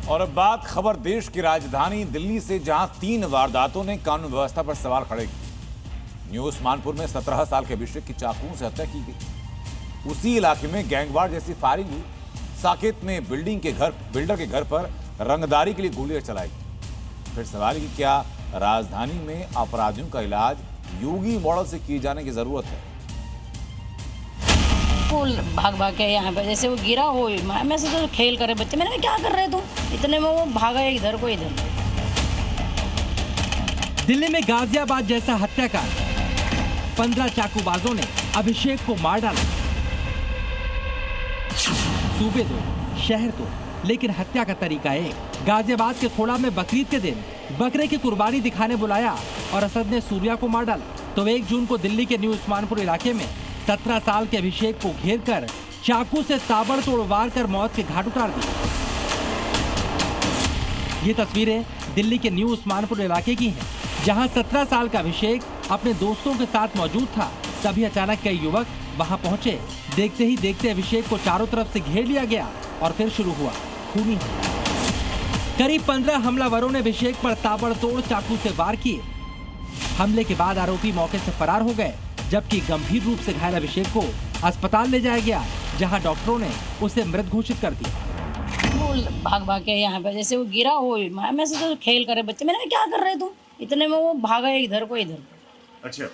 और अब बात खबर देश की राजधानी दिल्ली से, जहां 3 वारदातों ने कानून व्यवस्था पर सवाल खड़े किए। न्यू उस्मानपुर में 17 साल के अभिषेक की चाकू से हत्या की गई। उसी इलाके में गैंगवार जैसी फायरिंग हुई। साकेत में बिल्डर के घर पर रंगदारी के लिए गोलियां चलाई गई। फिर सवाल है कि क्या राजधानी में अपराधियों का इलाज योगी मॉडल से किए जाने की जरूरत है? भाग भाग के यहाँ पे जैसे वो गिरा हो, मैं से तो खेल करे बच्चे, मैंने कहा क्या कर रहे तुम, इतने में वो भागा इधर को इधर। दिल्ली में गाजियाबाद जैसा हत्याकांड, 15 चाकूबाजों ने अभिषेक को मार डाला। सूबे दो, शहर दो, लेकिन हत्या का तरीका एक। गाजियाबाद के खोड़ा में बकरीद के दिन बकरे की कुर्बानी दिखाने बुलाया और असद ने सूर्या को मार डाला। तो 1 जून को दिल्ली के न्यू उस्मानपुर इलाके में 17 साल के अभिषेक को घेरकर चाकू से ताबड़तोड़ वार कर मौत के घाट उतार दी। ये तस्वीरें दिल्ली के न्यू उस्मानपुर इलाके की हैं, जहां 17 साल का अभिषेक अपने दोस्तों के साथ मौजूद था। तभी अचानक कई युवक वहां पहुंचे। देखते ही देखते अभिषेक को चारों तरफ से घेर लिया गया और फिर शुरू हुआ खूनी। करीब 15 हमलावरों ने अभिषेक पर ताबड़तोड़ चाकू से वार किए। हमले के बाद आरोपी मौके से फरार हो गए, जबकि गंभीर रूप से घायल अभिषेक को अस्पताल ले जाया गया, जहां डॉक्टरों ने उसे मृत घोषित कर दिया। वो भाग भाग के यहाँ पे जैसे वो गिरा हो, मैं से तो खेल करे बच्चे, मैंने कहा क्या कर रहे तुम, इतने में वो भागा इधर को इधर। अच्छा,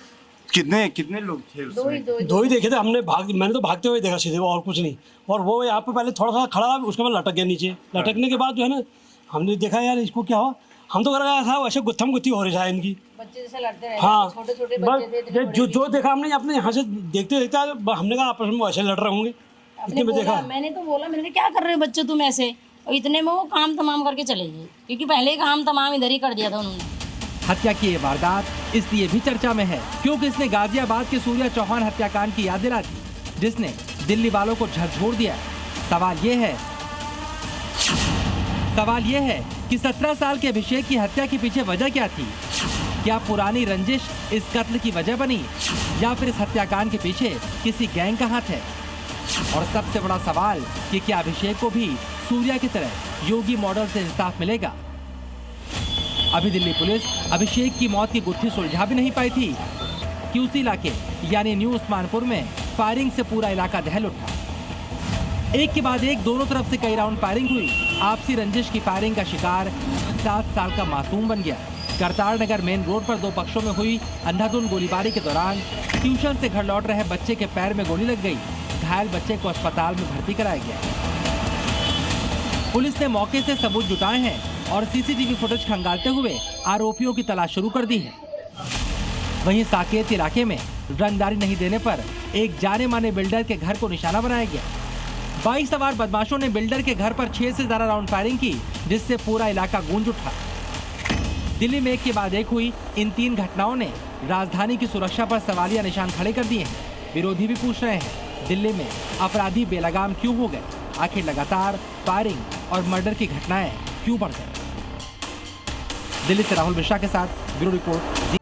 कितने लोग थे उसमें? दो ही देखे थे हमने। मैंने तो भागते हुए देखा सीधे, और कुछ नहीं। और वो यहाँ पे पहले थोड़ा सा खड़ा, उसके बाद लटक गया नीचे। लटकने के बाद जो है ना, हमने देखा यार इसको क्या हुआ। हम तो कर रहा था वैसे गुत्थम गुत्थी हो रही है इनकी, बच्चे जैसे लड़ते रहे। हाँ, छोटे छोटे बच्चे थे, जो देखा हमने अपने यहाँ से देखते देखते हमने कहा आपस में वैसे लड़ रहे होंगे। इतने में देखा, मैंने तो बोला, मैंने क्या कर रहे हो बच्चे तुम ऐसे, और इतने में वो काम तमाम करके चले गए, क्योंकि पहले ही काम तमाम इधर ही कर दिया था उन्होंने। हत्या की ये वारदात इसलिए भी चर्चा में है क्योंकि इसने गाजियाबाद के सूर्या चौहान हत्याकांड की याद दिला दी, जिसने दिल्ली वालों को झकझोर दिया। सवाल ये है कि 17 साल के अभिषेक की हत्या के पीछे वजह क्या थी? क्या पुरानी रंजिश इस कत्ल की वजह बनी, या फिर इस हत्याकांड के पीछे किसी गैंग का हाथ है? और सबसे बड़ा सवाल कि क्या अभिषेक को भी सूर्या की तरह योगी मॉडल से इंसाफ मिलेगा? अभी दिल्ली पुलिस अभिषेक की मौत की गुत्थी सुलझा भी नहीं पाई थी कि उसी इलाके यानी न्यू उस्मानपुर में फायरिंग से पूरा इलाका दहल उठा। एक के बाद एक दोनों तरफ से कई राउंड फायरिंग हुई। आपसी रंजिश की फायरिंग का शिकार 7 साल का मासूम बन गया। करतार नगर मेन रोड पर 2 पक्षों में हुई अंधाधुंध गोलीबारी के दौरान ट्यूशन से घर लौट रहे बच्चे के पैर में गोली लग गई। घायल बच्चे को अस्पताल में भर्ती कराया गया। पुलिस ने मौके से सबूत जुटाए हैं और सीसीटीवी फुटेज खंगालते हुए आरोपियों की तलाश शुरू कर दी है। वहीं साकेत इलाके में रंगदारी नहीं देने पर एक जाने माने बिल्डर के घर को निशाना बनाया गया। बाइक सवार बदमाशों ने बिल्डर के घर पर 6 से ज्यादा राउंड फायरिंग की, जिससे पूरा इलाका गूंज उठा। दिल्ली में एक के बाद एक हुई इन 3 घटनाओं ने राजधानी की सुरक्षा पर सवालिया निशान खड़े कर दिए हैं। विरोधी भी पूछ रहे हैं, दिल्ली में अपराधी बेलगाम क्यों हो गए? आखिर लगातार फायरिंग और मर्डर की घटनाएं क्यों बढ़ गई? दिल्ली से राहुल मिश्रा के साथ ब्यूरो रिपोर्ट।